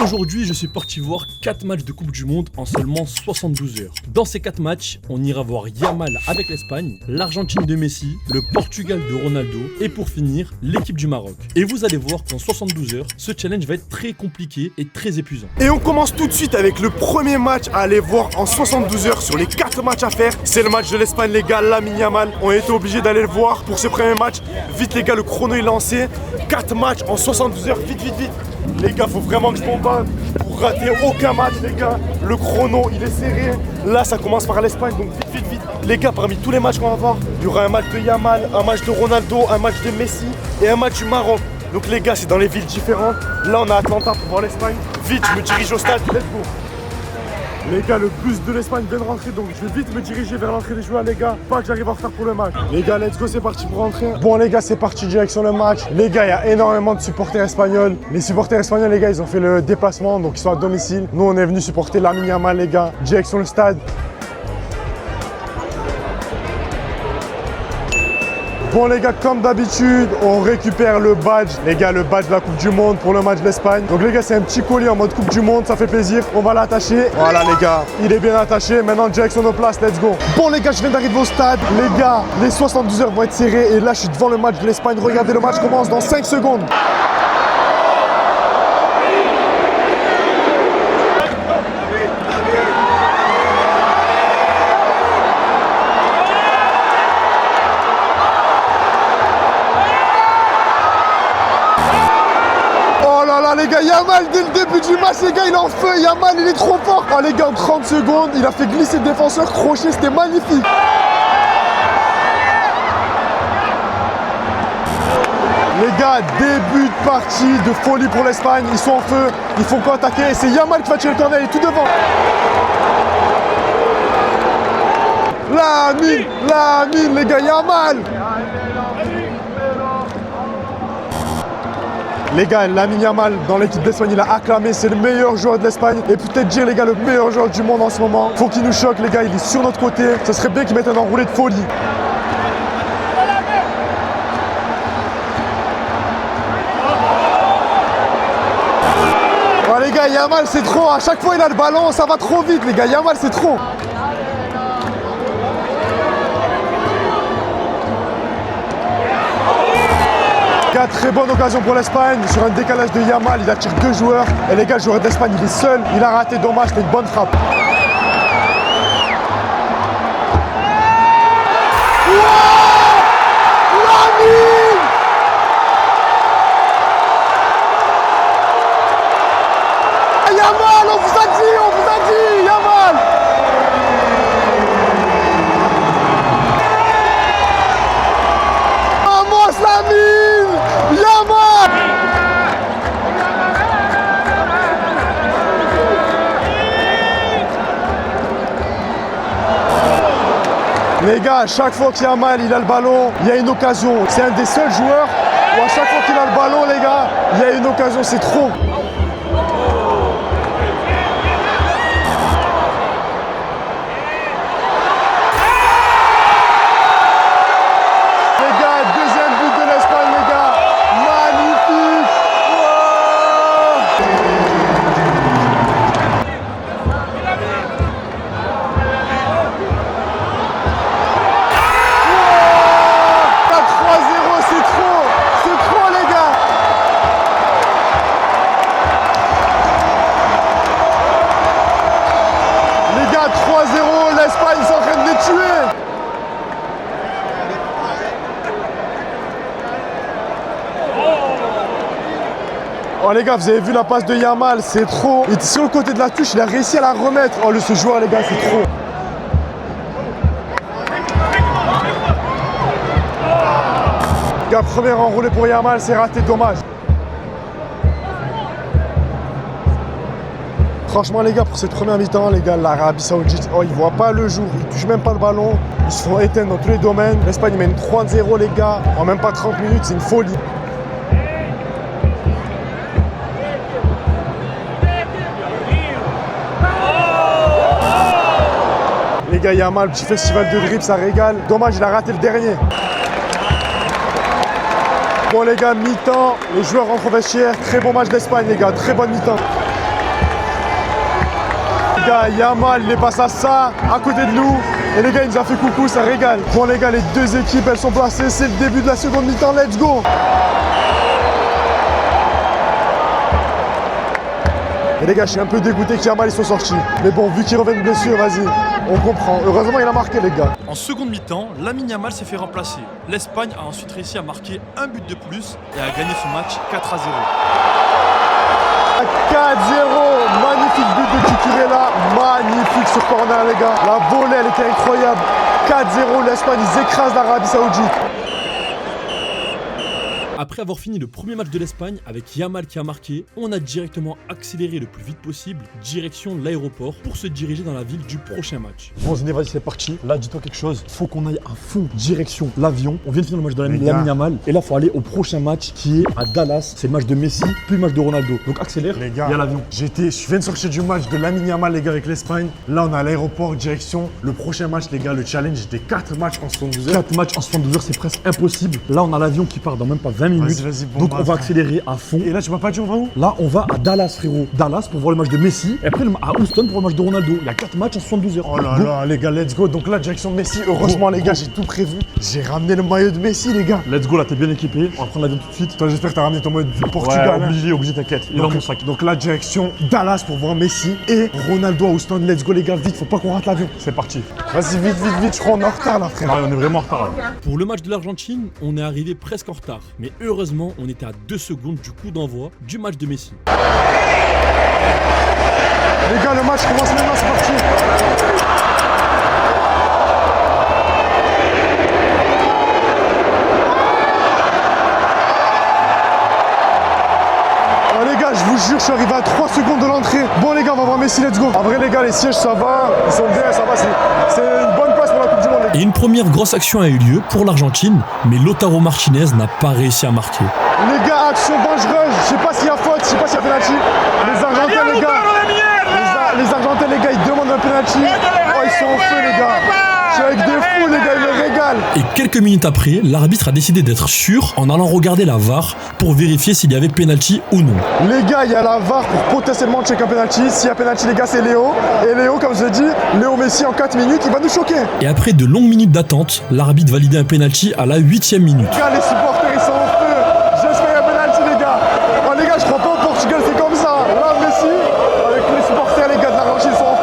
Aujourd'hui, je suis parti voir 4 matchs de Coupe du Monde en seulement 72 heures. Dans ces 4 matchs, on ira voir Yamal avec l'Espagne, l'Argentine de Messi, le Portugal de Ronaldo et pour finir, l'équipe du Maroc. Et vous allez voir qu'en 72 heures, ce challenge va être très compliqué et très épuisant. Et on commence tout de suite avec le premier match à aller voir en 72 heures sur les 4 matchs à faire. C'est le match de l'Espagne, les gars, Lamine Yamal. On a été obligés d'aller le voir pour ce premier match. Vite les gars, le chrono est lancé. 4 matchs en 72 heures, vite. Les gars, faut vraiment que je bombarde pour rater aucun match, les gars. Le chrono, il est serré. Là, ça commence par l'Espagne, donc vite. Les gars, parmi tous les matchs qu'on va voir, il y aura un match de Yamal, un match de Ronaldo, un match de Messi et un match du Maroc. Donc les gars, c'est dans les villes différentes. Là, on est à Atlanta pour voir l'Espagne. Vite, je me dirige au stade, let's go. Les gars, le bus de l'Espagne vient de rentrer, donc je vais vite me diriger vers l'entrée des joueurs, les gars. Pas que j'arrive en retard pour le match. Les gars, let's go, c'est parti pour rentrer. Bon, les gars, c'est parti, direction le match. Les gars, il y a énormément de supporters espagnols. Les supporters espagnols, les gars, ils ont fait le déplacement, donc ils sont à domicile. Nous, on est venus supporter Lamine Yamal, les gars. Direction le stade. Bon les gars, comme d'habitude, on récupère le badge. Les gars, le badge de la Coupe du Monde pour le match de l'Espagne. Donc les gars, c'est un petit colis en mode Coupe du Monde, ça fait plaisir. On va l'attacher. Voilà les gars, il est bien attaché. Maintenant, direction nos places, let's go. Bon les gars, je viens d'arriver au stade. Les gars, les 72 heures vont être serrées. Et là, je suis devant le match de l'Espagne. Regardez, le match commence dans 5 secondes. Les gars, Yamal dès le début du match, les gars, il est en feu. Yamal, il est trop fort. Oh les gars, en 30 secondes, il a fait glisser le défenseur, crochet, c'était magnifique. Les gars, début de partie de folie pour l'Espagne. Ils sont en feu, ils font quoi attaquer. Et c'est Yamal qui va tirer le corner, il est tout devant. Lamine, les gars, Yamal. Les gars, Lamine Yamal dans l'équipe d'Espagne, il a acclamé, c'est le meilleur joueur de l'Espagne. Et peut-être dire les gars, le meilleur joueur du monde en ce moment. Faut qu'il nous choque les gars, il est sur notre côté. Ce serait bien qu'il mette un enroulé de folie. Oh les gars, Yamal c'est trop, à chaque fois il a le ballon, ça va trop vite les gars, Yamal c'est trop. Très bonne occasion pour l'Espagne, sur un décalage de Yamal, il attire 2 joueurs. Et les gars, le joueur d'Espagne, il est seul, il a raté, dommage, c'était une bonne frappe. Yamal, on vous a dit, Yamal. Vamos, Lamine. Yamal! Les gars, à chaque fois qu'il y a Yamal, il a le ballon, il y a une occasion. C'est un des seuls joueurs où à chaque fois qu'il a le ballon, les gars, il y a une occasion, c'est trop. L'Espagne s'entraîne de les tuer. Oh les gars, vous avez vu la passe de Yamal, c'est trop. Il était sur le côté de la touche, il a réussi à la remettre. Oh ce joueur les gars, c'est trop. Les gars, premier enroulé pour Yamal, c'est raté, dommage. Franchement les gars, pour cette première mi-temps, les gars, l'Arabie Saoudite, oh, ils ne voient pas le jour, ils ne touchent même pas le ballon, ils se font éteindre dans tous les domaines. L'Espagne mène 3-0 les gars, en même pas 30 minutes, c'est une folie. Les gars, Yamal, petit festival de dribble, ça régale. Dommage, il a raté le dernier. Bon les gars, mi-temps, les joueurs rentrent au vestiaire. Très bon match d'Espagne les gars, très bonne mi-temps. Les gars, Yamal, il est passé à ça, à côté de nous. Et les gars, il nous a fait coucou, ça régale. Bon les gars, les deux équipes, elles sont placées. C'est le début de la seconde mi-temps, let's go. Et les gars, je suis un peu dégoûté qu'Yamal ils sont sortis. Mais bon, vu qu'ils reviennent de blessure, vas-y, on comprend. Heureusement, il a marqué les gars. En seconde mi-temps, Lamine Yamal s'est fait remplacer. L'Espagne a ensuite réussi à marquer un but de plus et a gagné ce match 4-0. 4-0, magnifique but de Cucurella, magnifique sur corner les gars. La volée, elle était incroyable. 4-0, l'Espagne, ils écrasent l'Arabie Saoudite. Après avoir fini le premier match de l'Espagne avec Yamal qui a marqué, on a directement accéléré le plus vite possible direction l'aéroport pour se diriger dans la ville du prochain match. Bon Ziné, vas-y, c'est parti. Là, dis-toi quelque chose. Faut qu'on aille à fond direction l'avion. On vient de finir le match de Lamine Yamal. Et là, faut aller au prochain match qui est à Dallas. C'est le match de Messi, puis le match de Ronaldo. Donc accélère, Les gars, il y a l'avion. je viens de sortir du match de Lamine Yamal, les gars, avec l'Espagne. Là, on est à l'aéroport, direction le prochain match, les gars. Le challenge des 4 matchs en 72 heures. 4 matchs en 72 heures, c'est presque impossible. Là, on a l'avion qui part dans même pas 20 minutes. Vas-y, bon, donc bah, on va frère. accélérer à fond. Et là, tu m'as pas dit, on va où? Là, on va à Dallas, frérot. Dallas pour voir le match de Messi. Et après, à Houston pour le match de Ronaldo. Il y a 4 matchs en 72 heures. Oh là Go. là, les gars, let's go. Donc là, direction Messi. Heureusement, les gars, j'ai tout prévu. J'ai ramené le maillot de Messi, les gars. Let's go, là, t'es bien équipé. On va prendre l'avion tout de suite. Toi, j'espère que t'as ramené ton maillot du Portugal. hein. Obligé, t'inquiète. Il est dans mon sac. Donc là, direction Dallas pour voir Messi et Ronaldo à Houston. Let's go, les gars, vite. Faut pas qu'on rate l'avion. C'est parti. Vas-y, vite, vite, vite. Je crois qu'on est en retard, là, frère. Ah, on est vraiment en retard là. Pour le match de l'Argentine, on est arrivé presque en retard. Mais heureusement, on était à 2 secondes du coup d'envoi du match de Messi. Les gars, le match commence maintenant, c'est parti. Oh les gars, je vous jure, je suis arrivé à 3 secondes de l'entrée. Bon les gars, on va voir Messi, let's go. En vrai les gars, les sièges ça va, ils sont bien, ça va, c'est une bonne place pour la Coupe du Monde. Les gars. Et une première grosse action a eu lieu pour l'Argentine, mais Lautaro Martinez n'a pas réussi à marquer. Les gars, action dangereuse, je sais pas s'il y a faute, je sais pas s'il y a penalty. Les Argentins les gars, les Argentins les gars, ils demandent un penalty. Oh ils sont en feu les gars. Je suis avec des fous les gars, ils me régalent. Et quelques minutes après, l'arbitre a décidé d'être sûr en allant regarder la VAR pour vérifier s'il y avait penalty ou non. Les gars, il y a la VAR pour potentiellement checker un penalty. S'il y a penalty les gars, c'est Léo. Et Léo, comme je l'ai dit, Léo Messi en 4 minutes, il va nous choquer. Et après de longues minutes d'attente, l'arbitre validait un penalty à la 8e minute. Les gars, les supporters, ils sont en feu. J'espère qu'il y a un penalty les gars. Oh les gars, je crois pas au Portugal, c'est comme ça. Là, Messi, avec les supporters, les gars de l'Argentine, ils sont en feu.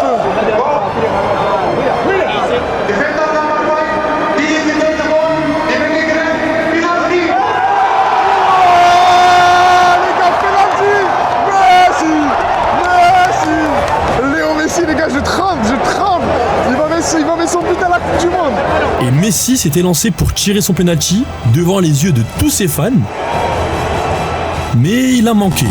Il va mettre son but à la Coupe du Monde. Et Messi s'était lancé pour tirer son penalty devant les yeux de tous ses fans, mais il a manqué.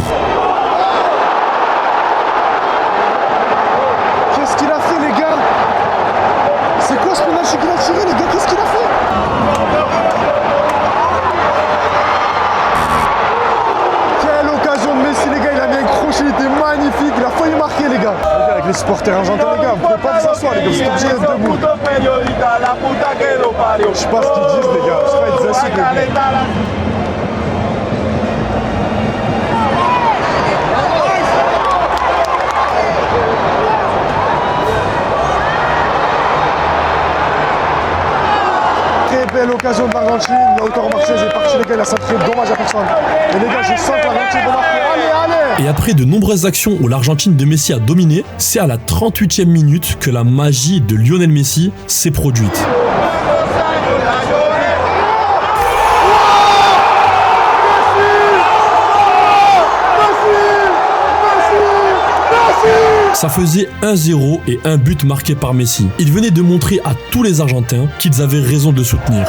Qu'est-ce qu'il a fait les gars? C'est quoi ce penalty qu'il a tiré les gars? Qu'est-ce qu'il a fait? Quelle occasion de Messi les gars, il a mis un crochet, il était magnifique, il a failli marquer les gars. Avec les supporters argentins les gars, vous pouvez pas vous asseoir les gars, vous êtes obligés d'être debout. Je sais pas ce qu'ils disent les gars, je sais pas, ils disent ainsi les gars. Très belle occasion de l'Argentine, Lautaro Martinez est parti les gars, il a centré, dommage à personne. Et les gars, je sens que l'Argentine va marquer, allez, allez. Et après de nombreuses actions où l'Argentine de Messi a dominé, c'est à la 38e minute que la magie de Lionel Messi s'est produite. Ça faisait 1-0 et un but marqué par Messi. Il venait de montrer à tous les Argentins qu'ils avaient raison de le soutenir.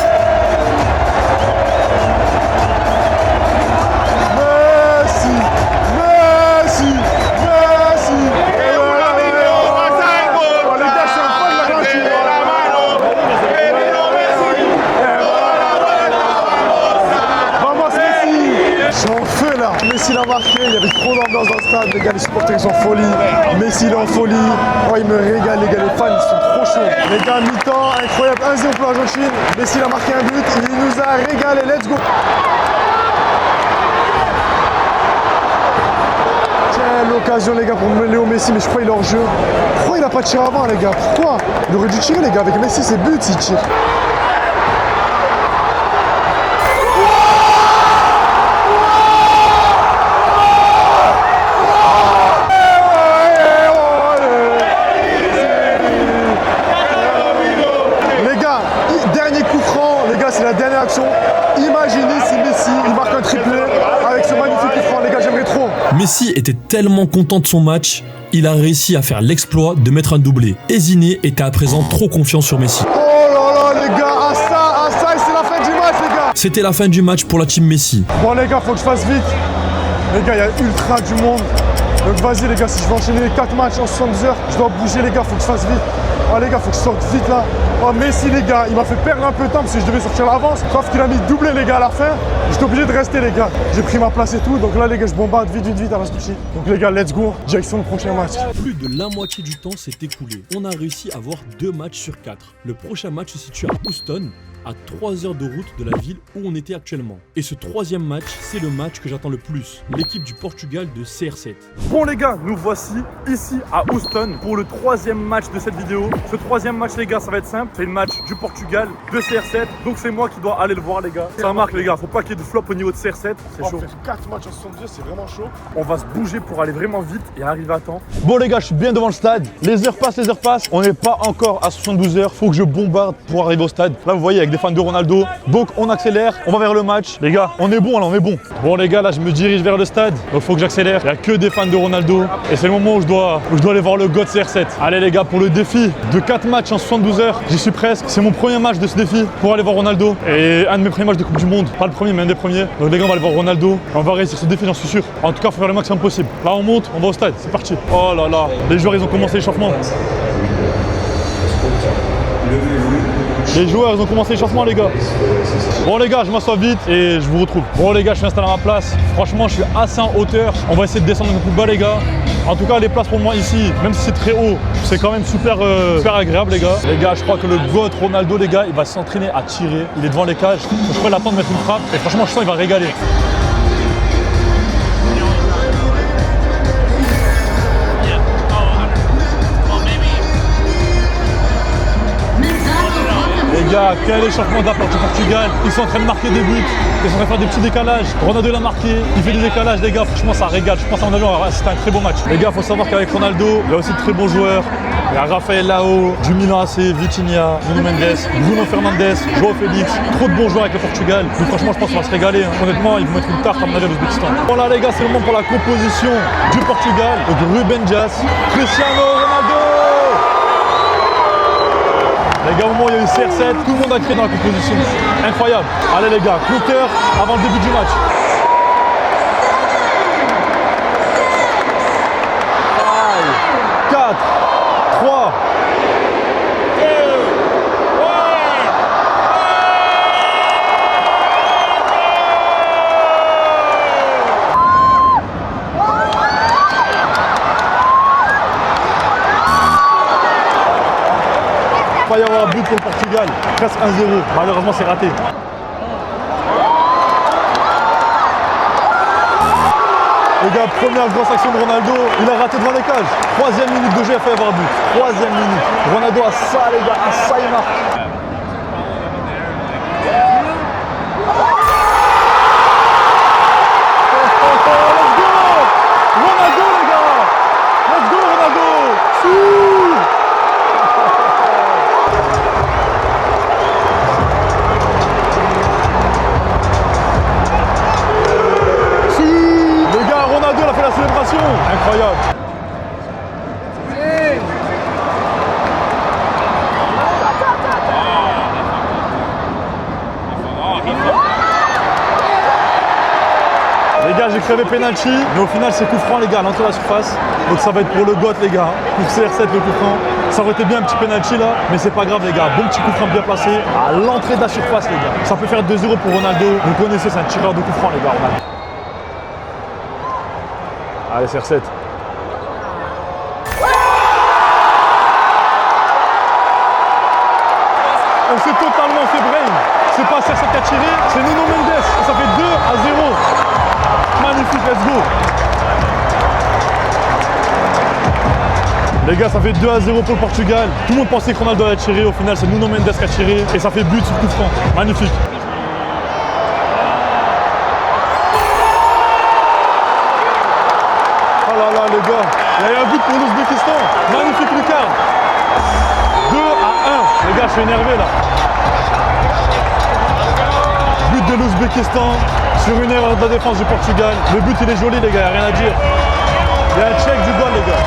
Messi l'a marqué, il y avait trop d'ambiance dans le stade, les gars, les supporters ils sont en folie. Messi il est en folie, oh il me régale les gars, les fans ils sont trop chauds. Les gars, mi-temps, incroyable, 1-0 pour l'Argentine, Messi il a marqué un but, il nous a régalé, let's go. Quelle belle occasion les gars pour Léo Messi, mais je crois qu'il est hors jeu. Pourquoi il a pas tiré avant les gars? Pourquoi? Il aurait dû tirer les gars, avec Messi c'est but s'il tire. Les gars, dernier coup franc, les gars c'est la dernière action. Imaginez si Messi il marque un triplé avec ce magnifique coup franc, les gars j'aimerais trop. Messi était tellement content de son match, il a réussi à faire l'exploit de mettre un doublé. Et Ziné était à présent trop confiant sur Messi. Oh là là les gars, à ça, c'est la fin du match les gars. C'était la fin du match pour la team Messi. Bon les gars, faut que je fasse vite. Les gars, il y a ultra du monde. Donc vas-y les gars, si je veux enchaîner les 4 matchs en 72 heures, je dois bouger les gars, faut que je fasse vite. Oh les gars, faut que je sorte vite là. Oh Messi les gars, il m'a fait perdre un peu de temps parce que je devais sortir l'avance. Sauf qu'il a mis doublé les gars à la fin. J'étais obligé de rester les gars. J'ai pris ma place et tout. Donc là les gars, je bombarde vite à la toucher. Donc les gars, let's go. Direction le prochain match. Plus de la moitié du temps s'est écoulé. On a réussi à avoir 2 matchs sur 4. Le prochain match se situe à Houston, à 3 heures de route de la ville où on était actuellement. Et ce 3e match, c'est le match que j'attends le plus. L'équipe du Portugal de CR7. Bon les gars, nous voici ici à Houston pour le 3e match de cette vidéo. Ce 3e match les gars, ça va être simple. C'est le match du Portugal de CR7. Donc c'est moi qui dois aller le voir les gars. Ça marque les gars, faut pas qu'il y ait de flop au niveau de CR7. C'est chaud. 4 matchs en 72 heures, c'est vraiment chaud. On va se bouger pour aller vraiment vite et arriver à temps. Bon les gars, je suis bien devant le stade. Les heures passent. On n'est pas encore à 72 heures. Faut que je bombarde pour arriver au stade. Là vous voyez avec des fans de Ronaldo. Donc on accélère, on va vers le match. Les gars, on est bon là, on est bon. Bon les gars, là je me dirige vers le stade. Donc faut que j'accélère. Il n'y a que des fans de Ronaldo. Et c'est le moment où je dois aller voir le GOAT CR7. Allez les gars, pour le défi de 4 matchs en 72 heures, j'y suis presque. C'est mon premier match de ce défi pour aller voir Ronaldo. Et un de mes premiers matchs de Coupe du Monde. Pas le premier, mais un des premiers. Donc les gars, on va aller voir Ronaldo. On va réussir ce défi, j'en suis sûr. En tout cas, il faut faire le maximum possible. Là on monte, on va au stade, c'est parti. Oh là là, les joueurs ils ont commencé l'échauffement. Les joueurs ils ont commencé l'échauffement les gars. Bon les gars, je m'assois vite et je vous retrouve. Bon les gars, je suis installé à ma place. Franchement, je suis assez en hauteur. On va essayer de descendre un peu plus bas les gars. En tout cas, les places pour moi ici, même si c'est très haut, c'est quand même super agréable les gars. Les gars, je crois que le GOAT Ronaldo les gars, il va s'entraîner à tirer. Il est devant les cages. Je pourrais l'attendre de mettre une frappe. Et franchement, je sens qu'il va régaler. Les gars, quel échauffement de la part du Portugal. Ils sont en train de marquer des buts, ils sont en train de faire des petits décalages. Ronaldo l'a marqué, il fait des décalages les gars, franchement ça régale. Je pense à Ronaldo, c'était un très beau match. Les gars, il faut savoir qu'avec Ronaldo, il y a aussi de très bons joueurs. Il y a Rafael Leao, du Milan AC, Vitinha, Nuno Mendes, Bruno Fernandes, João Félix. Trop de bons joueurs avec le Portugal. Donc franchement, je pense qu'on va se régaler. Honnêtement, ils vont mettre une tarte à mon avis à l'Ouzbékistan. Voilà les gars, c'est le moment pour la composition du Portugal. Donc Ruben Dias, Cristiano Ronaldo. Les gars, au moment où il y a eu CR7, tout le monde a créé dans la composition. Incroyable. Allez les gars, compteur avant le début du match. 5, 4, 3, 2, 1. Il va y avoir un but pour le Portugal, presque 1-0. Malheureusement, c'est raté. Les gars, première grosse action de Ronaldo, il a raté devant les cages. 3e minute de jeu, il a fait avoir un but. 3e minute. Ronaldo a ça, les gars, a ça, il marque. Let's go! Ronaldo, les gars! Let's go, Ronaldo! Célébration incroyable. Les gars, j'ai crevé penalty, mais au final c'est coup franc les gars à l'entrée de la surface. Donc ça va être pour le GOAT les gars, pour CR7 le coup franc. Ça aurait été bien un petit penalty là, mais c'est pas grave les gars. Bon petit coup franc bien placé à l'entrée de la surface les gars. Ça peut faire 2-0 pour Ronaldo. Vous connaissez, c'est un tireur de coup franc les gars, Ronaldo. Allez, CR7. On s'est totalement fait brain. C'est pas CR7 qui a tiré, c'est Nuno Mendes. Et ça fait 2-0. Magnifique, let's go. Les gars, ça fait 2-0 pour le Portugal. Tout le monde pensait que Ronaldo allait tirer. Au final, c'est Nuno Mendes qui a tiré. Et ça fait but sur coup franc. Magnifique. Oh là là, les gars. Il y a eu un but pour l'Ouzbékistan. Magnifique lucarne. 2-1. Les gars, je suis énervé là. But de l'Ouzbékistan sur une erreur de la défense du Portugal. Le but, il est joli, les gars. Il n'y a rien à dire. Il y a un check du goal, les gars.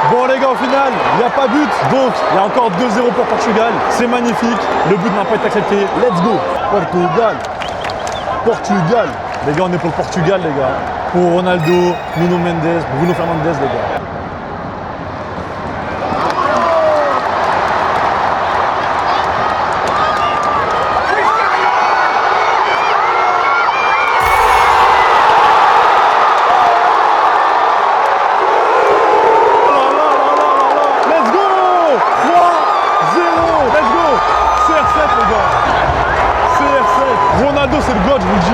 Bon les gars, au final, il n'y a pas but, donc il y a encore 2-0 pour Portugal. C'est magnifique, le but n'a pas été accepté. Let's go, Portugal. Portugal. Les gars, on est pour le Portugal, les gars. Pour Ronaldo, Nuno Mendes, Bruno Fernandes, les gars. Ronaldo, c'est le god, je vous le dis.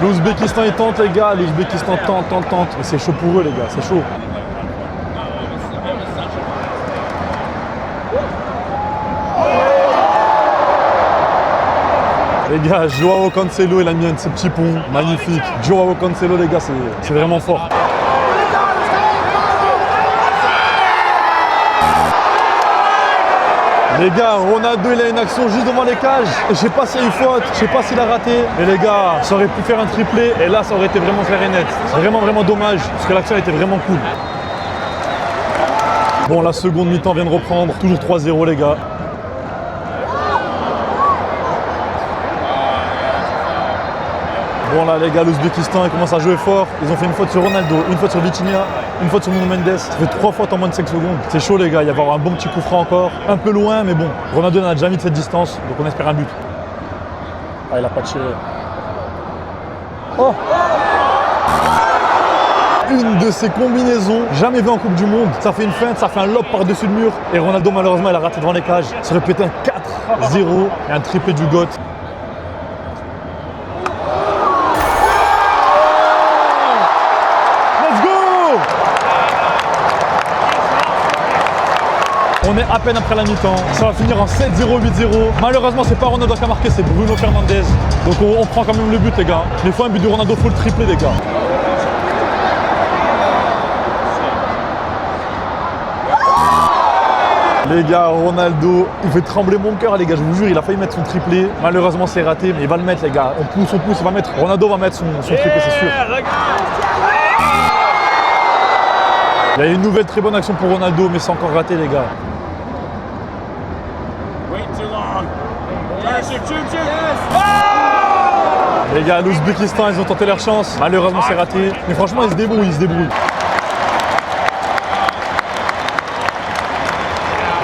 L'Ouzbékistan, il tente, les gars. L'Ouzbékistan tente. Mais c'est chaud pour eux, les gars, c'est chaud. Les gars, Joao Cancelo, il a mis un de ses petits ponts, magnifique. Joao Cancelo, les gars, c'est vraiment fort. Les gars, Ronaldo, il a une action juste devant les cages. Je sais pas s'il y a eu faute, je sais pas s'il a raté. Mais les gars, ça aurait pu faire un triplé et là, ça aurait été vraiment clair et net. C'est vraiment dommage parce que l'action était vraiment cool. Bon, la seconde mi-temps vient de reprendre. Toujours 3-0, les gars. Bon là les gars, l'Ouzbékistan ils commencent à jouer fort. Ils ont fait une faute sur Ronaldo, une faute sur Vitinha, une faute sur Nuno Mendes. Ça fait 3 fautes en moins de 5 secondes. C'est chaud les gars, il va y avoir un bon petit coup franc encore. Un peu loin mais bon. Ronaldo n'en a déjà mis de cette distance, donc on espère un but. Ah il a pas tiré. Oh, une de ces combinaisons jamais vues en Coupe du Monde. Ça fait une feinte, ça fait un lob par-dessus le mur. Et Ronaldo malheureusement il a raté devant les cages. Ça aurait pu être un 4-0 et un triplé du GOAT. On est à peine après la mi-temps, ça va finir en 7-0, 8-0. Malheureusement, c'est pas Ronaldo qui a marqué, c'est Bruno Fernandes. Donc on prend quand même le but, les gars. Mais il faut un but de Ronaldo, il faut le tripler, les gars. Les gars, Ronaldo, il fait trembler mon cœur, les gars. Je vous jure, il a failli mettre son triplé. Malheureusement, c'est raté, mais il va le mettre, les gars. On pousse, il va mettre. Ronaldo va mettre son triplé, c'est sûr. Il y a une nouvelle très bonne action pour Ronaldo, mais c'est encore raté, les gars. Les gars, l'Ouzbékistan, ils ont tenté leur chance. Malheureusement, c'est raté. Mais franchement, ils se débrouillent.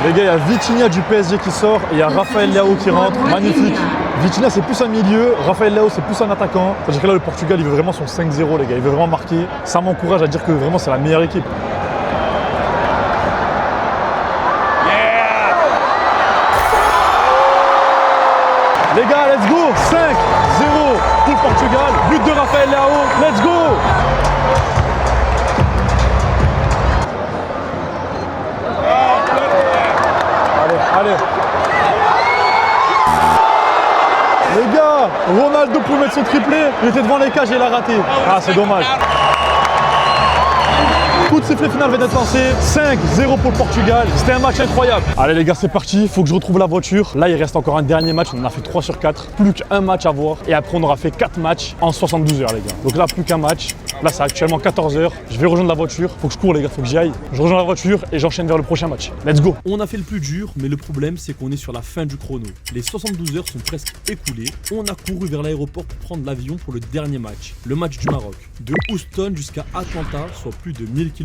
Les gars, il y a Vitinha du PSG qui sort et il y a Rafael Leao qui rentre. Magnifique. Vitinha, c'est plus un milieu. Rafael Leao, c'est plus un attaquant. C'est-à-dire que là, le Portugal, il veut vraiment son 5-0, les gars. Il veut vraiment marquer. Ça m'encourage à dire que vraiment, c'est la meilleure équipe. Les gars, let's go! 5-0 pour le Portugal. But de Rafael Leao. Let's go! Allez. Les gars, Ronaldo pouvait mettre son triplé. Il était devant les cages et il a raté. Ah, c'est dommage. Coup de sifflet final vient d'être lancé, 5-0 pour le Portugal, c'était un match incroyable. Allez les gars, c'est parti, il faut que je retrouve la voiture. Là il reste encore un dernier match, on en a fait 3 sur 4, plus qu'un match à voir. Et après on aura fait 4 matchs en 72 heures les gars. Donc là plus qu'un match, là c'est actuellement 14 heures, je vais rejoindre la voiture, faut que je cours les gars, faut que j'y aille. Je rejoins la voiture et j'enchaîne vers le prochain match. Let's go. On a fait le plus dur, mais le problème c'est qu'on est sur la fin du chrono. Les 72 heures sont presque écoulées. On a couru vers l'aéroport pour prendre l'avion pour le dernier match, le match du Maroc. De Houston jusqu'à Atlanta, soit plus de 1000 km.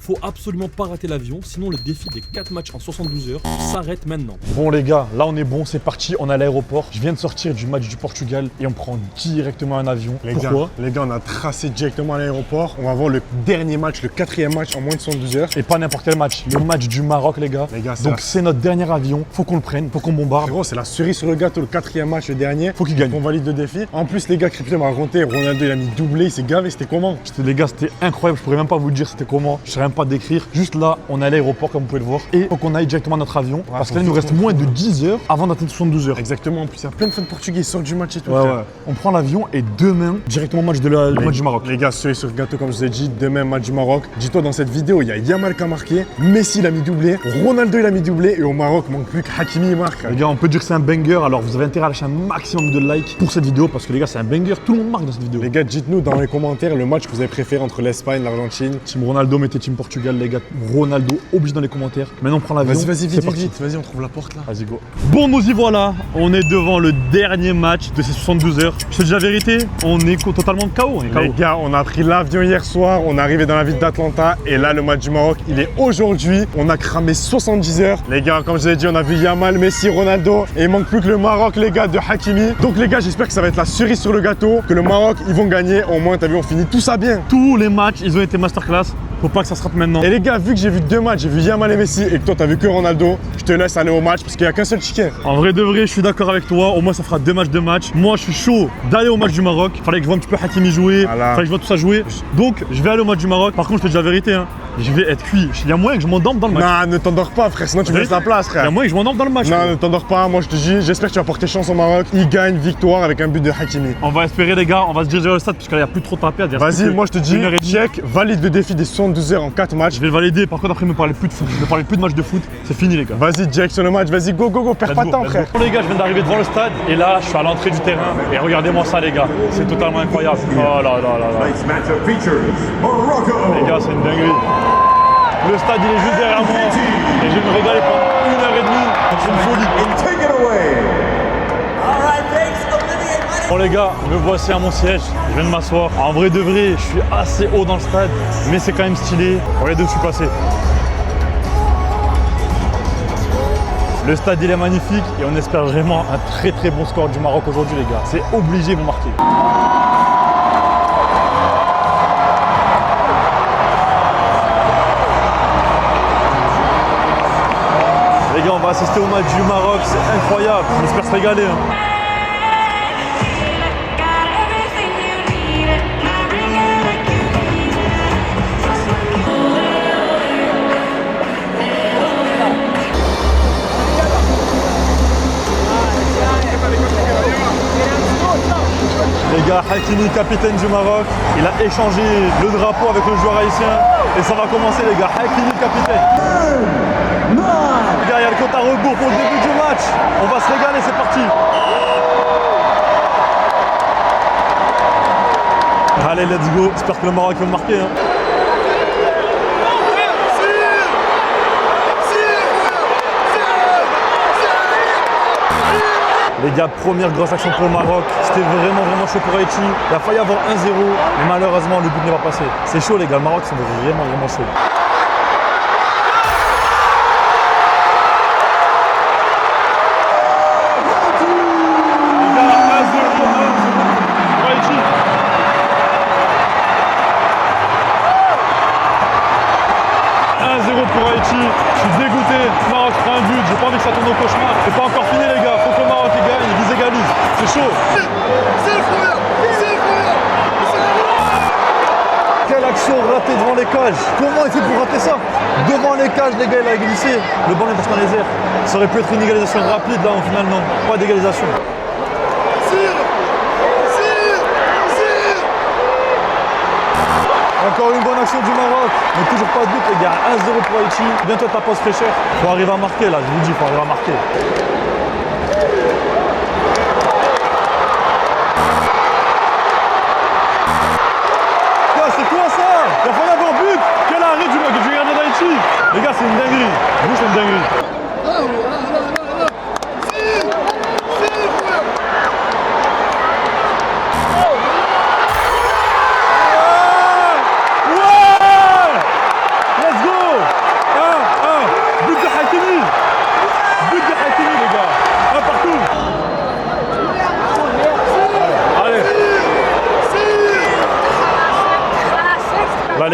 Faut absolument pas rater l'avion, sinon le défi des 4 matchs en 72 heures s'arrête maintenant. Bon les gars, là on est bon, c'est parti, on est à l'aéroport. Je viens de sortir du match du Portugal et on prend directement un avion. Pourquoi? Les gars, on a tracé directement à l'aéroport. On va voir le dernier match, le 4e match en moins de 72 heures. Et pas n'importe quel match, le match du Maroc les gars. Donc c'est notre dernier avion, faut qu'on le prenne, faut qu'on bombarde. Gros, c'est la cerise sur le gâteau, le 4e match, le dernier. Faut qu'il gagne. On valide le défi. En plus, les gars, Crypto m'a raconté, Ronaldo il a mis doublé, il s'est gavé, c'était comment? Les gars, c'était incroyable, je pourrais même pas vous dire c'était comment, je saurais même pas décrire. Juste là, on est à l'aéroport comme vous pouvez le voir et faut qu'on aille directement à notre avion parce que là il nous reste moins de 10 heures avant d'atteindre 72 heures. Exactement, en plus il y a plein de fans portugais, ils sortent du match et tout. Ouais. On prend l'avion et demain, directement match match du Maroc. Les gars, cerise sur le gâteau, comme je vous ai dit, demain match du Maroc. Dis-toi, dans cette vidéo, il y a Yamal qui a marqué, Messi il a mis doublé, Ronaldo il a mis doublé et au Maroc, manque plus que Hakimi il marque. Les gars, on peut dire que c'est un banger, alors vous avez intérêt à lâcher un maximum de likes pour cette vidéo parce que les gars, c'est un banger, tout le monde marque dans cette vidéo. Les gars, dites-nous dans les commentaires le match que vous avez préféré entre l'Espagne et l'Argentine. Team Ronaldo, mettez Team Portugal, les gars. Ronaldo, obligé dans les commentaires. Maintenant, on prend l'avion. Vas-y, vite, vas-y, on trouve la porte là. Vas-y, go. Bon, nous y voilà. On est devant le dernier match de ces 72 heures. Je te dis la vérité, on est totalement KO. Les gars, on a pris l'avion hier soir, on est arrivé dans la ville d'Atlanta et là, le match du Maroc, il est aujourd'hui. On a cramé 70 heures. Les gars, comme je vous ai dit, on a vu Yamal, Messi, Ronaldo et il manque plus que le Maroc, les gars, de Hakimi. Donc, les gars, j'espère que ça va être la cerise sur le gâteau, que le Maroc, ils vont gagner. Au moins, t'as vu, on finit tout ça bien. Tous les matchs, ils ont été masterclass. Faut pas que ça se rate maintenant. Et les gars, vu que j'ai vu 2 matchs, j'ai vu Yamal et Messi et que toi t'as vu que Ronaldo, je te laisse aller au match parce qu'il n'y a qu'un seul ticket. En vrai de vrai, je suis d'accord avec toi. Au moins, ça fera 2 matchs de match. Moi, je suis chaud d'aller au match du Maroc. Fallait que je vois un petit peu Hakimi jouer. Voilà. Fallait que je vois tout ça jouer. Donc, je vais aller au match du Maroc. Par contre, je te dis la vérité, hein, je vais être cuit. Il y a moyen que je m'endorme dans le match. Non, ne t'endors pas, frère, sinon tu me laisses la place, Il y frère. a moyen que je m'endorme dans le match. Non, ne t'endors pas. Moi, je te dis, j'espère que tu vas porter chance au Maroc. Il gagne, victoire avec un but de Hakimi. On va espérer, les gars. On va se diriger au stade parce qu'il n'y a plus trop de papier à dire. Vas-y, moi je te dis, 1h30. check, valide le défi des 72 heures en 4 matchs. Je vais le valider. Par contre, après, ne me parlez plus de foot. Ne parlez plus de match de foot. C'est fini, les gars. Vas-y, check sur le match, vas-y, go, perds pas de temps, frère. Bon, les gars, je viens d'arriver devant le stade et là, je suis à l'entrée du terrain. Et regardez-moi ça, les gars. C'est totalement incroyable. Oh là là là là. Les gars, c'est une dinguerie. Le stade, il est juste derrière moi. Et je vais me régaler pendant 1h30. C'est une folie. Bon les gars, me voici à mon siège, je viens de m'asseoir. En vrai de vrai, je suis assez haut dans le stade, mais c'est quand même stylé. Regardez où je suis passé. Le stade il est magnifique et on espère vraiment un très bon score du Maroc aujourd'hui les gars. C'est obligé, ils vont marquer. Les gars, on va assister au match du Maroc, c'est incroyable. On espère se régaler. Hein. Les gars, Hakimi, capitaine du Maroc, il a échangé le drapeau avec le joueur haïtien et ça va commencer les gars. Hakimi, capitaine. Les gars, il y a le compte à rebours pour le début du match. On va se régaler, c'est parti. Allez, let's go. J'espère que le Maroc va marquer. Hein. Les gars, première grosse action pour le Maroc. C'était vraiment chaud pour Haïti. Il a failli avoir 1-0, mais malheureusement, le but n'est pas passé. C'est chaud, les gars. Le Maroc, c'est vraiment chaud. Les gars, 1-0 pour Haïti. Pour Haïti, je suis dégoûté, le Maroc prend un but, j'ai pas envie que ça tourne au cauchemar. C'est pas encore fini les gars, faut que le Maroc gagne, ils égalisent, c'est chaud. Quelle action ratée devant les cages. Comment il fait pour rater ça? Devant les cages les gars, il a glissé, le ballon est passé dans les airs. Ça aurait pu être une égalisation rapide là, au final non, pas d'égalisation. Encore une bonne action du Maroc, mais toujours pas de but les gars, 1-0 pour Haïti. Bientôt ta pause fraîcheur. Faut arriver à marquer là, je vous dis, faut arriver à marquer. C'est quoi ça? Il a fallu avoir but. Quel arrêt du gardien d'Haïti. Les gars, c'est une dinguerie. Vous, c'est une dinguerie. Let's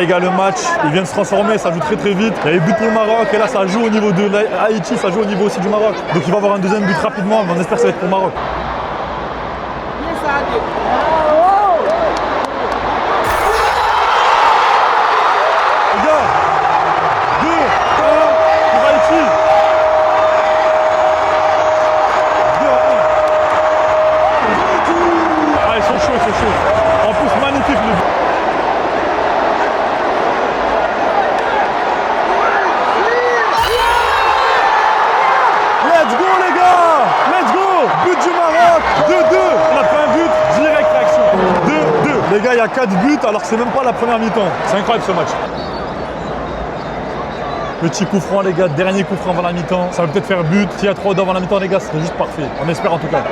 les gars, le match, il vient de se transformer, ça joue très très vite. Il y a les buts pour le Maroc et là ça joue au niveau de Haïti, ça joue au niveau aussi du Maroc. Donc il va y avoir un deuxième but rapidement, mais on espère que ça va être pour le Maroc. Les gars, 2, 1 pour Haïti. 2 à 1. Ah, ils sont chauds, ils sont chauds. En plus, magnifique le but. Let's go les gars! Let's go! But du Maroc! 2-2! On a pris un but, direct réaction. 2-2. Les gars, il y a 4 buts alors que c'est même pas la première mi-temps. C'est incroyable ce match. Petit coup franc les gars, dernier coup franc avant la mi-temps. Ça va peut-être faire but. S'il y a 3 avant la mi-temps les gars, c'est juste parfait. On espère en tout cas.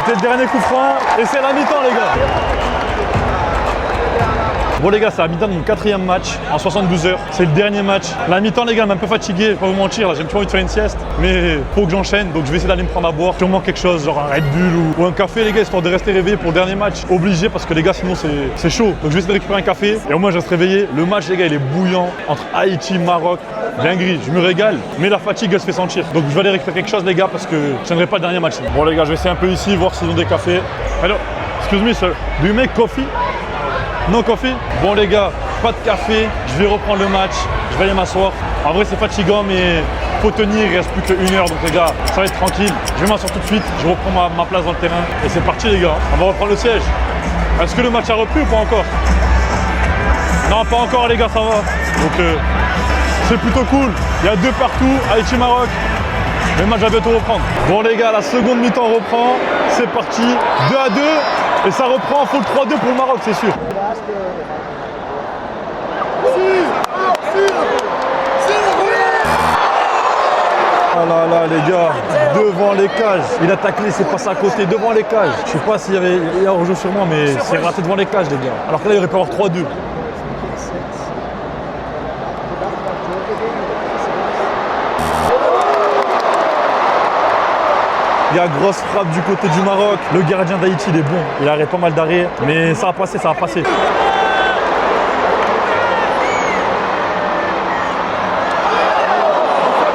C'était le dernier coup franc et c'est la mi-temps les gars. Bon les gars, c'est la mi-temps de mon 4e match en 72 heures. C'est le dernier match. La mi-temps les gars, m'a un peu fatigué, je vais pas vous mentir, là j'ai plus envie de faire une sieste. Mais faut que j'enchaîne, donc je vais essayer d'aller me prendre à boire. Sûrement quelque chose, genre un Red Bull ou un café les gars, histoire de rester réveillé pour le dernier match. Obligé parce que les gars sinon c'est chaud. Donc je vais essayer de récupérer un café et au moins je reste réveillé. Le match les gars il est bouillant entre Haïti, Maroc. Bien gris, je me régale, mais la fatigue elle se fait sentir. Donc je vais aller récupérer quelque chose les gars parce que je tiendrai pas le dernier match. Bon les gars, je vais essayer un peu ici, voir s'ils ont des cafés. Hello, excuse me sir, do you make coffee? No coffee? Bon les gars, pas de café, je vais reprendre le match, je vais aller m'asseoir. En vrai c'est fatigant mais faut tenir, il reste plus que 1 heure donc les gars, ça va être tranquille. Je vais m'asseoir tout de suite, je reprends ma place dans le terrain et c'est parti les gars, on va reprendre le siège. Est-ce que le match a repris ou pas encore? Non pas encore les gars, ça va. Donc c'est plutôt cool, il y a 2 partout, Haïti-Maroc. Le match va bientôt reprendre. Bon les gars, la seconde mi-temps reprend, c'est parti, 2-2 et ça reprend, faut le 3-2 pour le Maroc c'est sûr. Ah là là les gars, devant les cages, il a taclé, c'est passé à côté, devant les cages. Je sais pas s'il y avait un rejeu sur moi, mais c'est raté devant les cages les gars. Alors que là il aurait pu avoir 3-2. Il y a grosse frappe du côté du Maroc. Le gardien d'Haïti, il est bon. Il arrête pas mal d'arrêts. Mais ça va passer, ça va passer.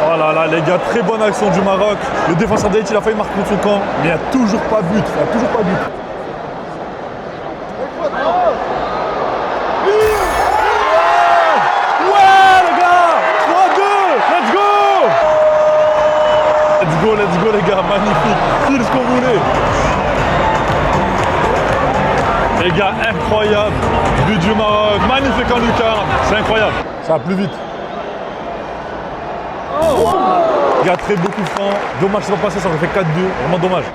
Oh là là, les gars, très bonne action du Maroc. Le défenseur d'Haïti, il a failli marquer contre son camp. Mais il n'y a toujours pas but. Il n'y a toujours pas but. Let's go les gars, magnifique, pile ce qu'on voulait. Les gars, incroyable, but du Maroc, magnifique en lucarne, c'est incroyable, ça va plus vite. Les gars, très beau coup franc, dommage c'est pas passé, ça aurait fait 4-2, vraiment dommage.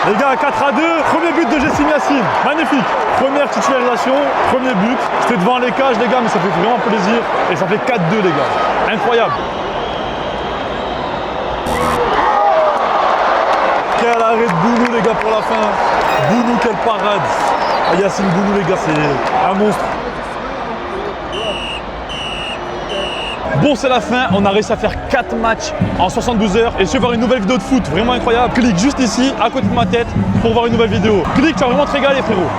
Les gars, 4-2, premier but de Jessim Yassine, magnifique. Première titularisation, premier but. C'était devant les cages les gars, mais ça fait vraiment plaisir. Et ça fait 4-2 les gars, incroyable. Quel arrêt de Bounou les gars pour la fin. Bounou, quelle parade. Yassine Bounou les gars, c'est un monstre. Bon, c'est la fin, on a réussi à faire 4 matchs en 72 heures et je vais voir une nouvelle vidéo de foot vraiment incroyable. Clique juste ici, à côté de ma tête, pour voir une nouvelle vidéo. Clique, tu vas vraiment te régaler frérot.